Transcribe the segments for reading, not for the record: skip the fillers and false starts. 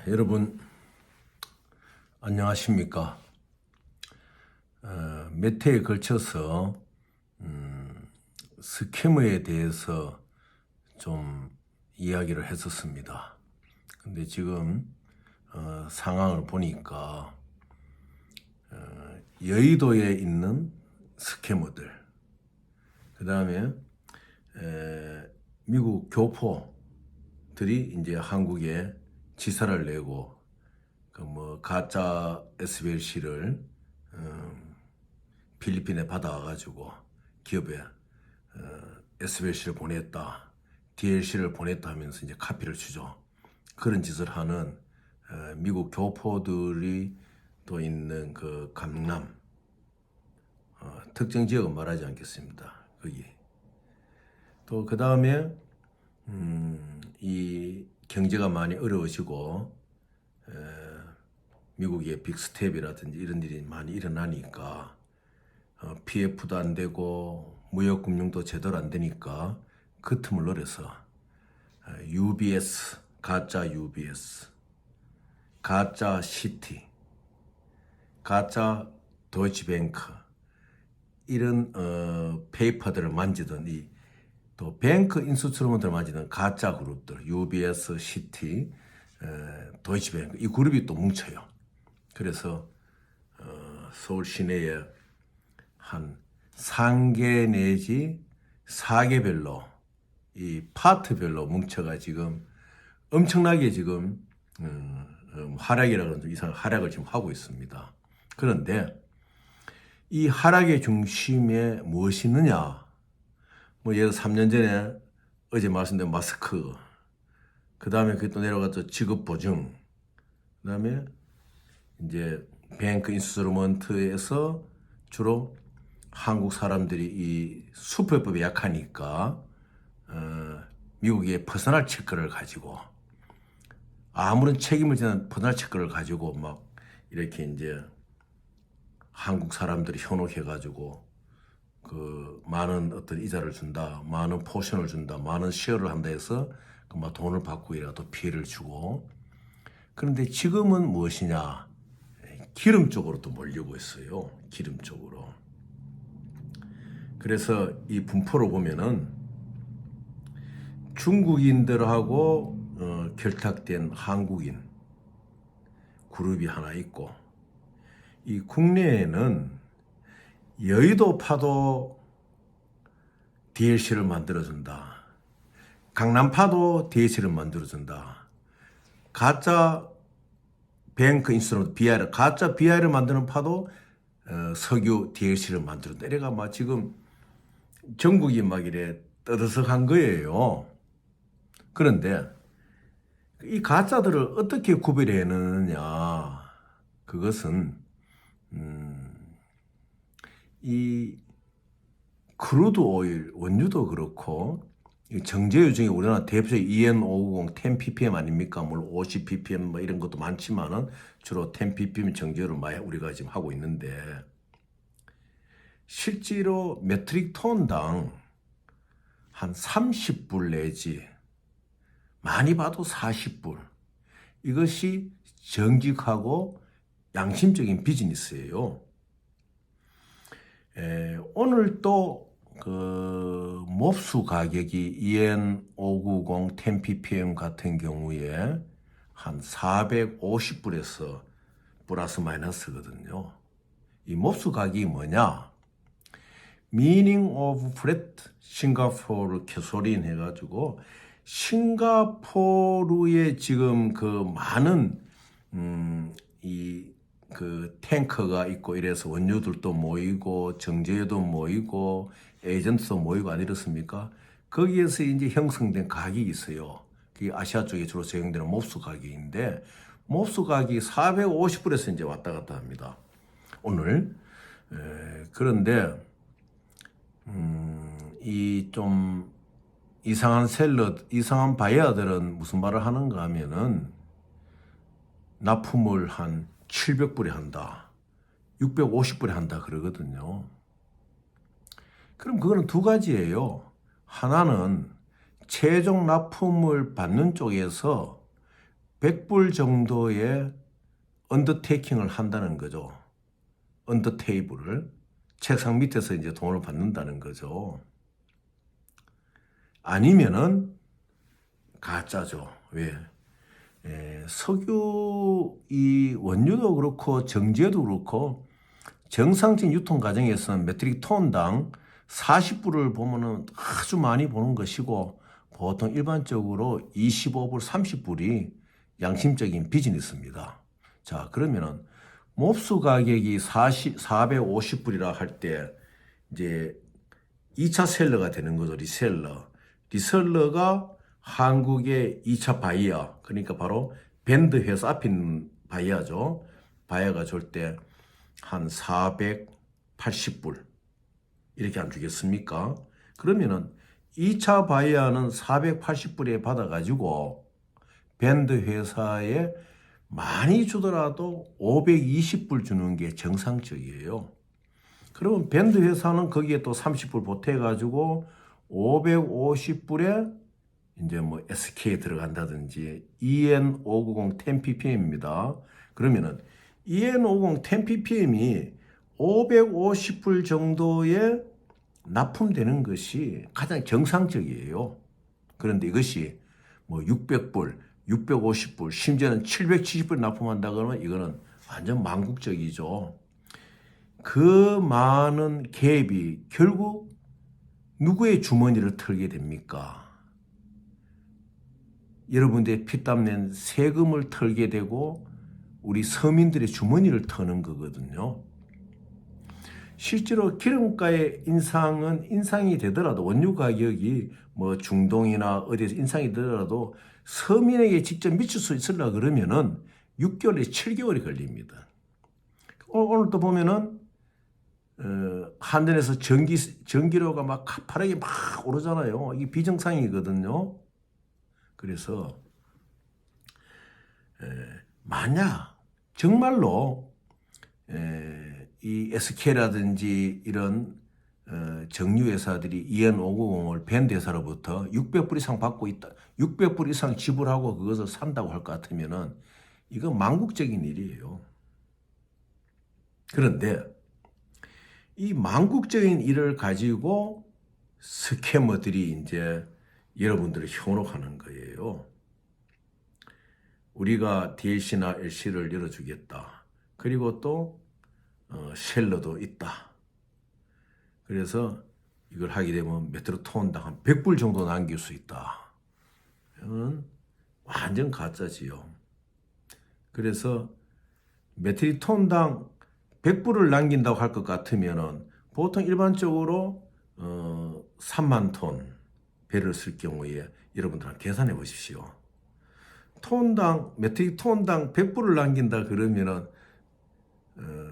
여러분 안녕하십니까? 몇 회에 걸쳐서 스캐머에 대해서 좀 이야기를 했었습니다. 근데 지금 상황을 보니까 여의도에 있는 스캐머들, 그 다음에 미국 교포들이 이제 한국에 지사를 내고 가짜 SBLC를 필리핀에 받아와가지고 기업에 SBLC를 보냈다, DLC를 보냈다 하면서 이제 카피를 주죠. 그런 짓을 하는 미국 교포들이 또 있는 그 강남, 특정 지역은 말하지 않겠습니다. 거기 또 그 다음에 이 경제가 많이 어려워지고 미국의 빅스텝이라든지 이런 일이 많이 일어나니까 PF도 안 되고 무역금융도 제대로 안 되니까 그 틈을 노려서 UBS, 가짜 UBS, 가짜 시티, 가짜 도이치뱅크 이런 페이퍼들을 만지던 또 뱅크 인스트루먼트를 만지는 가짜 그룹들, UBS, 시티, 도이치뱅크 이 그룹이 또 뭉쳐요. 그래서 서울 시내에 한 3개 내지 4개별로 이 파트별로 뭉쳐가 지금 엄청나게 지금 하락이라는 이상 하락을 지금 하고 있습니다. 그런데 이 하락의 중심에 무엇이 있느냐? 예를 들어 3년 전에 어제 말씀드린 마스크, 그 다음에 그게 또 내려가서 지급 보증, 그 다음에 이제 뱅크 인스트루먼트에서 주로 한국 사람들이 이 수표법에 약하니까 미국의 퍼스널 체크를 가지고 아무런 책임을 지는 퍼스널 체크를 가지고 막 이렇게 이제 한국 사람들이 현혹해가지고 그 많은 어떤 이자를 준다, 많은 포션을 준다, 많은 쉐어를 한다 해서 막 돈을 받고 이라도 피해를 주고. 그런데 지금은 무엇이냐? 기름 쪽으로 또 몰리고 있어요. 기름 쪽으로. 그래서 이 분포를 보면은 중국인들하고 결탁된 한국인 그룹이 하나 있고, 이 국내에는 여의도 파도 DLC를 만들어준다, 강남파도 DLC를 만들어준다, 가짜 뱅크 인스트루먼트 BI를, 가짜 BI를 만드는 파도 석유 DLC를 만들어준다. 이래가 막 지금 전국이 막 이래 떠들썩한 거예요. 그런데 이 가짜들을 어떻게 구별해내느냐? 그것은 이 크루드 오일 원유도 그렇고, 정제유 중에 우리나라 대표적인 EN590 10ppm 아닙니까? 물론 50ppm 뭐 이런 것도 많지만은 주로 10ppm 정제유를 많이 우리가 지금 하고 있는데, 실제로 메트릭 톤당 한 30불 내지 많이 봐도 40불, 이것이 정직하고 양심적인 비즈니스예요. 오늘 또 그 몹수 가격이 EN590 10ppm 같은 경우에 한 450불에서 플러스 마이너스거든요. 이 몹수 가격이 뭐냐? Meaning of Flat 싱가포르 캐소린 해가지고 싱가포르에 지금 그 많은 그 탱커가 있고 이래서 원유들도 모이고 정제유도 모이고 에이전트도 모이고 안 이렇습니까? 거기에서 이제 형성된 가격이 있어요. 그게 아시아 쪽에 주로 사용되는 몹수 가격인데, 몹수 가격이 450불에서 이제 왔다 갔다 합니다. 오늘. 그런데 이 좀 이상한 이상한 바이어들은 무슨 말을 하는가 하면은 납품을 한 700불에 한다, 650불에 한다 그러거든요. 그럼 그거는 두 가지예요. 하나는 최종 납품을 받는 쪽에서 100불 정도의 언더테이킹을 한다는 거죠. 언더테이블을 책상 밑에서 이제 돈을 받는다는 거죠. 아니면은 가짜죠. 왜? 석유 이 원유도 그렇고 정제도 그렇고 정상적인 유통 과정에서는 메트릭 톤당 40불을 보면은 아주 많이 보는 것이고 보통 일반적으로 25불, 30불이 양심적인 비즈니스입니다. 자, 그러면은 몹수 가격이 450불이라 할 때 이제 2차 셀러가 되는 거죠. 리셀러. 리셀러가 한국의 2차 바이어, 그러니까 바로 밴드 회사 앞에 있는 바이어죠. 바이어가 줄 때 한 480불 이렇게 안 주겠습니까? 그러면은 2차 바이어는 480불에 받아가지고 밴드 회사에 많이 주더라도 520불 주는 게 정상적이에요. 그러면 밴드 회사는 거기에 또 30불 보태가지고 550불에 이제 뭐 SK 들어간다든지 EN590 10ppm입니다. 그러면은 EN590 10ppm이 550불 정도에 납품되는 것이 가장 정상적이에요. 그런데 이것이 뭐 600불, 650불, 심지어는 770불 납품한다 그러면 이거는 완전 망국적이죠. 그 많은 갭이 결국 누구의 주머니를 털게 됩니까? 여러분들의 피땀 낸 세금을 털게 되고 우리 서민들의 주머니를 터는 거거든요. 실제로 기름가의 인상은 인상이 되더라도 원유 가격이 뭐 중동이나 어디에서 인상이 되더라도 서민에게 직접 미칠 수 있으려 그러면은 6개월에서 7개월이 걸립니다. 오늘 또 보면은 한전에서 전기료가 막 가파르게 막 오르잖아요. 이게 비정상이거든요. 그래서 만약 정말로 이 SK라든지 이런 정유 회사들이 EN590을 밴드 회사로부터 600불 이상 받고 있다, 600불 이상 지불하고 그것을 산다고 할 것 같으면은 이건 망국적인 일이에요. 그런데 이 망국적인 일을 가지고 스캐머들이 이제 여러분들을 현혹하는 거예요. 우리가 DLC나 LC를 열어주겠다. 그리고 또 셀러도 있다. 그래서 이걸 하게 되면 메트로 톤당 한 100불 정도 남길 수 있다. 이건 완전 가짜지요. 그래서 메트릭 톤당 100불을 남긴다고 할 것 같으면은 보통 일반적으로 3만 톤 배를 쓸 경우에 여러분들 계산해 보십시오. 메트릭 톤당 100불을 남긴다 그러면은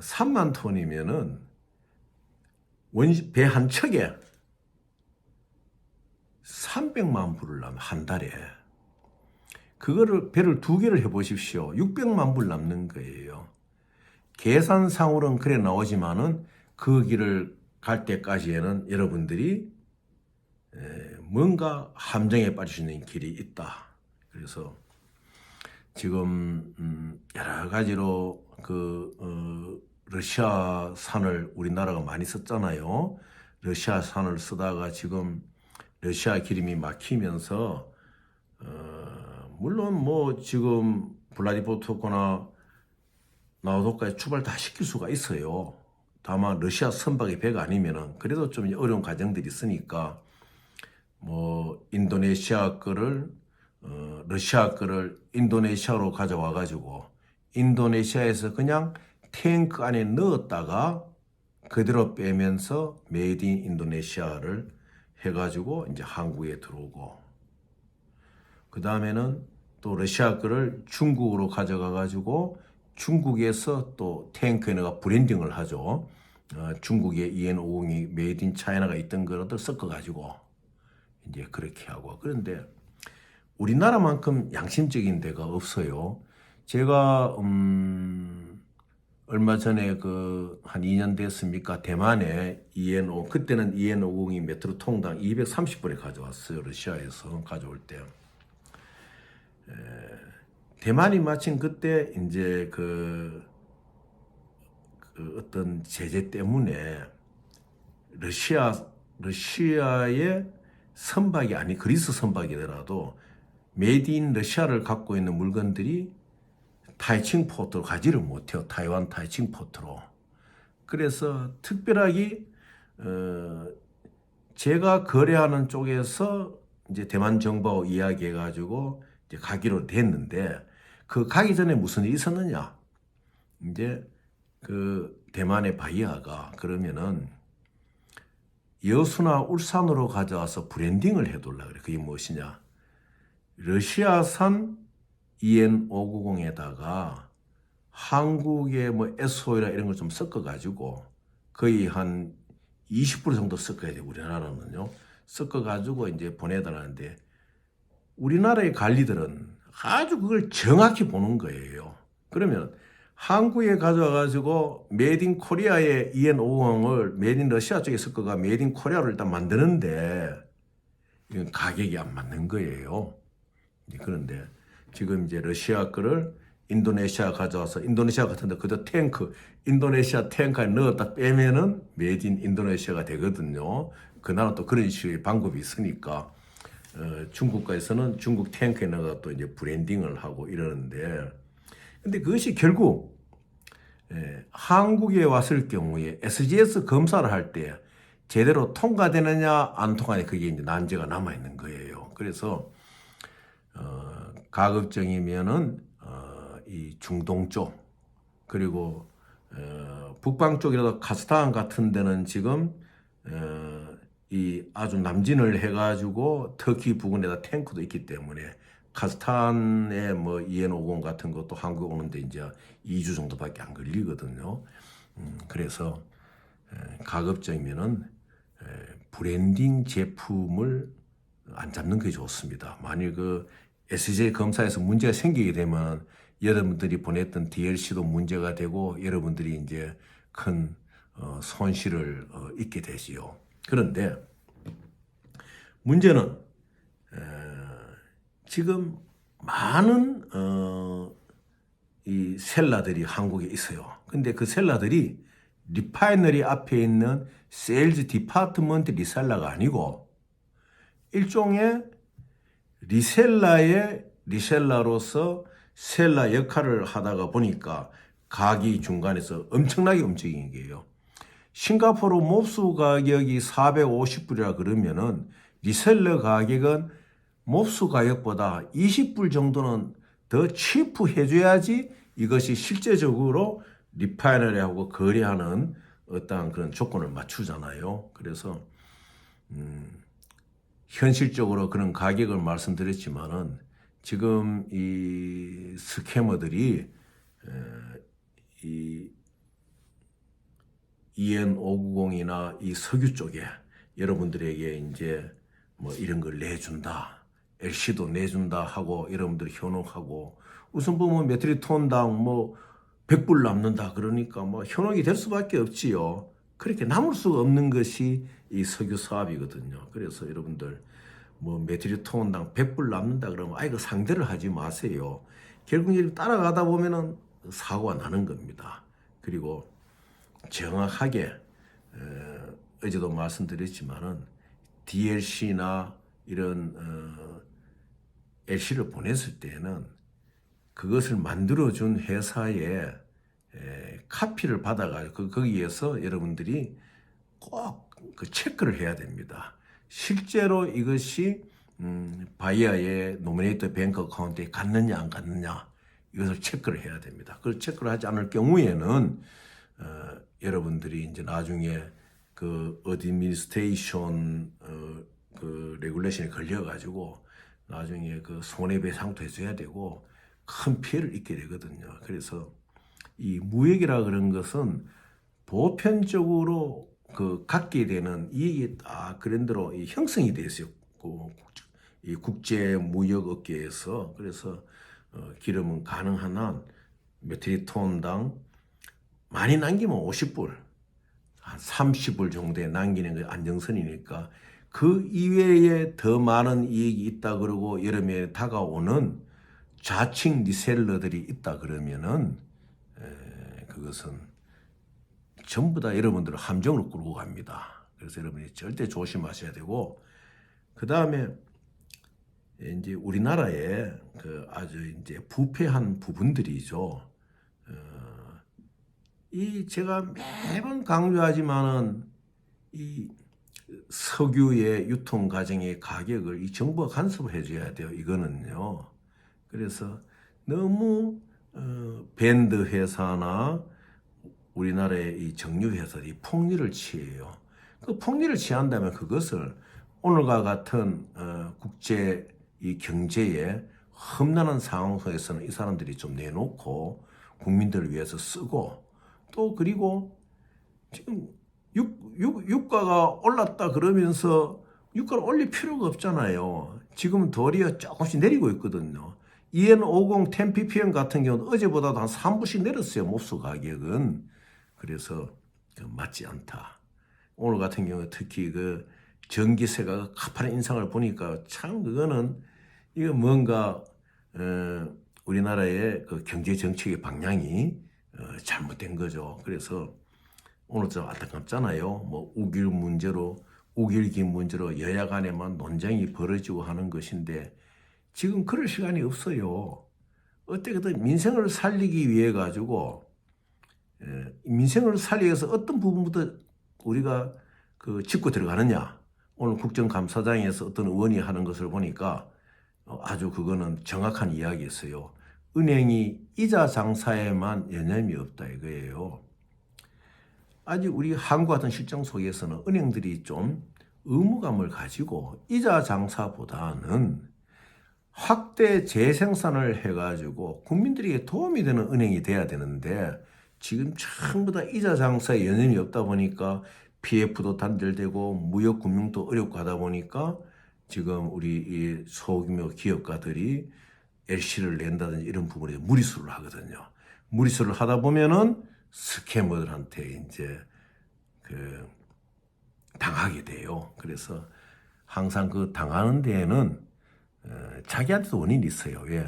3만 톤이면은 배 한 척에 300만 불을 남는 한 달에. 그거를 배를 2개를 해 보십시오. 600만 불 남는 거예요. 계산상으로는 그래 나오지만은 그 길을 갈 때까지에는 여러분들이 뭔가 함정에 빠질 수 있는 길이 있다. 그래서 지금 여러 가지로 러시아산을 우리나라가 많이 썼잖아요. 러시아산을 쓰다가 지금 러시아 기름이 막히면서 물론 뭐 지금 블라디보스토크나 나우도까지 출발 다 시킬 수가 있어요. 다만 러시아 선박의 배가 아니면은 그래도 좀 어려운 과정들이 있으니까 뭐 인도네시아 거를 러시아 거를 인도네시아로 가져와 가지고 인도네시아에서 그냥 탱크 안에 넣었다가 그대로 빼면서 메이드 인 인도네시아를 해가지고 이제 한국에 들어오고 그 다음에는 또 러시아 거를 중국으로 가져가 가지고 중국에서 또 탱크에 내가 브랜딩을 하죠. 중국의 EN590이 메이드 인 차이나가 있던 거를 섞어가지고 이제 그렇게 하고. 그런데 우리나라만큼 양심적인 데가 없어요. 제가 얼마 전에 한 2년 됐습니까? 대만에 그때는 EN590이 메트로 통당 230불에 가져왔어요. 러시아에서 가져올 때. 대만이 마침 그때 이제 그 어떤 제재 때문에 러시아의 선박이 아니 그리스 선박이더라도 메이드 인 러시아를 갖고 있는 물건들이 타이칭 포트로 가지를 못해요. 타이완 타이칭 포트로. 그래서 특별하게 제가 거래하는 쪽에서 이제 대만 정부하고 이야기해가지고 이제 가기로 됐는데 그 가기 전에 무슨 일이 있었느냐? 이제 그 대만의 바이아가 그러면은 여수나 울산으로 가져와서 브랜딩을 해둘라 그래. 그게 무엇이냐? 러시아산 EN590에다가 한국의 뭐 SO이나 이런 걸 좀 섞어가지고 거의 한 20% 정도 섞어야 돼. 우리나라는요. 섞어가지고 이제 보내달라는데 우리나라의 관리들은 아주 그걸 정확히 보는 거예요. 그러면 한국에 가져와가지고 메이드 인 코리아의 EN550을 메이드 인 러시아 쪽에 섞어가 메이드 인 코리아를 일단 만드는데 이건 가격이 안 맞는 거예요. 그런데 지금 이제 러시아 거를 인도네시아 가져와서 인도네시아 같은데 그저 탱크 인도네시아 탱크에 넣었다 빼면은 메이드 인 인도네시아가 되거든요. 그 나라 또 그런 식의 방법이 있으니까 중국가에서는 중국 탱크에 넣어서 또 이제 브랜딩을 하고 이러는데 근데 그것이 결국 한국에 왔을 경우에 SGS 검사를 할 때 제대로 통과되느냐 안 통과되느냐 그게 이제 난제가 남아 있는 거예요. 그래서 가급적이면은 이 중동 쪽 그리고 북방 쪽이라도 카스탄 같은 데는 지금 이 아주 남진을 해가지고 터키 부근에다 탱크도 있기 때문에 카스탄의 뭐 EN50 같은 것도 한국 오는데 이제 2주 정도밖에 안 걸리거든요. 그래서 가급적이면은 브랜딩 제품을 안 잡는 게 좋습니다. 만일 그 SJ 검사에서 문제가 생기게 되면 여러분들이 보냈던 DLC도 문제가 되고 여러분들이 이제 큰 손실을 입게 되지요. 그런데 문제는 지금 많은 이 셀러들이 한국에 있어요. 근데 그 셀러들이 리파이너리 앞에 있는 세일즈 디파트먼트 리셀러가 아니고 일종의 리셀러의 리셀러로서 셀러 역할을 하다가 보니까 가격이 중간에서 엄청나게 움직이는 게요. 싱가포르 몹수 가격이 450불이라 그러면은 리셀러 가격은 몹수 가격보다 20불 정도는 더 치프 해줘야지 이것이 실제적으로 리파이너리하고 거래하는 어떠한 그런 조건을 맞추잖아요. 그래서 현실적으로 그런 가격을 말씀드렸지만은 지금 이 스캐머들이 이 EN590이나 이 석유 쪽에 여러분들에게 이제 뭐 이런 걸 내준다, LC도 내준다 하고 여러분들 현혹하고 우선 보면 메트리톤당 뭐 100불 남는다 그러니까 뭐 현혹이 될 수밖에 없지요. 그렇게 남을 수가 없는 것이 이 석유 사업이거든요. 그래서 여러분들 뭐 메트리톤당 100불 남는다 그러면 아이고 상대를 하지 마세요. 결국 이렇게 따라가다 보면은 사고가 나는 겁니다. 그리고 정확하게 어제도 말씀드렸지만은 DLC나 이런 LC를 보냈을 때는 그것을 만들어준 회사에 카피를 받아가지고 거기에서 여러분들이 꼭 그 체크를 해야 됩니다. 실제로 이것이 바이아의 노미네이터 뱅크 어카운트에 갔느냐 안 갔느냐 이것을 체크를 해야 됩니다. 그걸 체크를 하지 않을 경우에는 여러분들이 이제 나중에 그 어드미니스트레이션 그 레귤레이션에 걸려가지고 나중에 그 손해배상도 해줘야 되고 큰 피해를 입게 되거든요. 그래서 이 무역이라 그런 것은 보편적으로 그 갖게 되는 이익이 다 그랜드로 이 형성이 되어 있어요. 이 국제 무역 업계에서. 그래서 기름은 가능한 한 메트리톤당 많이 남기면 50불, 한 30불 정도에 남기는 게 안정선이니까 그 이외에 더 많은 이익이 있다 그러고 여름에 다가오는 자칭 리셀러들이 있다 그러면은 그것은 전부 다 여러분들을 함정으로 끌고 갑니다. 그래서 여러분이 절대 조심하셔야 되고, 그 다음에 이제 우리나라의 그 아주 이제 부패한 부분들이죠. 이 제가 매번 강조하지만은 이 석유의 유통 과정의 가격을 이 정부가 간섭해 줘야 돼요. 이거는요. 그래서 너무 밴드 회사나 우리나라의 이 정유 회사들이 폭리를 취해요. 그 폭리를 취한다면 그것을 오늘과 같은 국제 이 경제에 험난한 상황 속에서는 이 사람들이 좀 내놓고 국민들을 위해서 쓰고, 또 그리고 지금 유가가 올랐다 그러면서 유가를 올릴 필요가 없잖아요. 지금은 도리어 조금씩 내리고 있거든요. EN50 10ppm 같은 경우는 어제보다도 한 3불씩 내렸어요. 몹수 가격은. 그래서 맞지 않다. 오늘 같은 경우 특히 그 전기세가 가파른 인상을 보니까 참 그거는 이거 뭔가 우리나라의 그 경제 정책의 방향이 잘못된 거죠. 그래서 오늘 좀 안타깝잖아요. 뭐 우길기 문제로 여야 간에만 논쟁이 벌어지고 하는 것인데 지금 그럴 시간이 없어요. 어떻게든 민생을 살리기 위해 가지고 민생을 살리기 위해서 어떤 부분부터 우리가 그 짚고 들어가느냐. 오늘 국정감사장에서 어떤 의원이 하는 것을 보니까 아주 그거는 정확한 이야기였어요. 은행이 이자 장사에만 여념이 없다 이거예요. 아직 우리 한국 같은 실정 속에서는 은행들이 좀 의무감을 가지고 이자 장사보다는 확대 재생산을 해가지고 국민들에게 도움이 되는 은행이 돼야 되는데 지금 전부 다 이자 장사에 여념이 없다 보니까 PF도 단절되고 무역금융도 어렵고 하다 보니까 지금 우리 이 소규모 기업가들이 LC를 낸다든지 이런 부분에 무리수를 하거든요. 무리수를 하다 보면은 스캐머들한테 이제 그 당하게 돼요. 그래서 항상 그 당하는 데에는 자기한테도 원인이 있어요. 왜?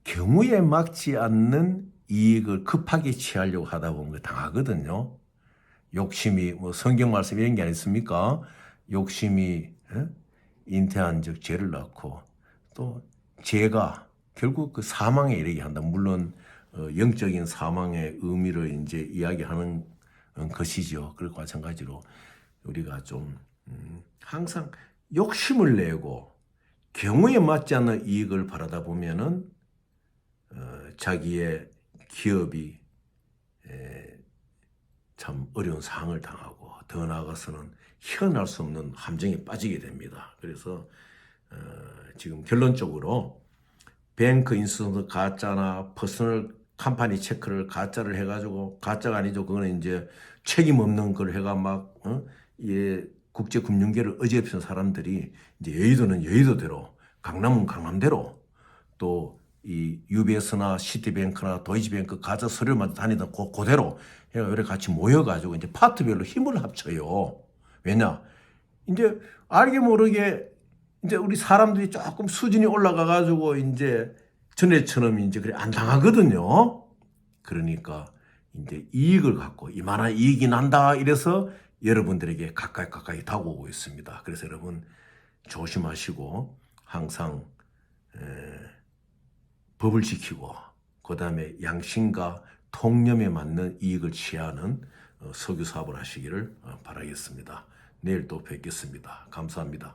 경우에 맞지 않는 이익을 급하게 취하려고 하다 보면 당하거든요. 욕심이 뭐 성경 말씀 이런 게 아니습니까? 욕심이 잉태한 즉 죄를 낳고 또 죄가 결국 그 사망에 이르게 한다. 물론 영적인 사망의 의미를 이제 이야기하는 것이죠. 그것과 마찬가지로 우리가 좀 항상 욕심을 내고 경우에 맞지 않는 이익을 바라다 보면은 자기의 기업이 참 어려운 상황을 당하고 더 나아가서는 헤어날 수 없는 함정에 빠지게 됩니다. 그래서 지금 결론적으로 뱅크 인수선도 가짜나 퍼스널 컴퍼니 체크를 가짜를 해가지고 가짜가 아니죠. 그거는 이제 책임 없는 걸 해가 막 국제 금융계를 어지럽히는 사람들이 이제 여의도는 여의도대로, 강남은 강남대로, 또 이 UBS나 시티뱅크나 도이치뱅크 가짜 서류만 다니던 그대로 해가 이렇게 같이 모여가지고 이제 파트별로 힘을 합쳐요. 왜냐? 이제 알게 모르게 이제 우리 사람들이 조금 수준이 올라가가지고 이제 전에처럼 이제 그래 안 당하거든요. 그러니까 이제 이익을 갖고 이만한 이익이 난다 이래서 여러분들에게 가까이 다가오고 있습니다. 그래서 여러분 조심하시고 항상 법을 지키고 그 다음에 양심과 통념에 맞는 이익을 취하는 석유 사업을 하시기를 바라겠습니다. 내일 또 뵙겠습니다. 감사합니다.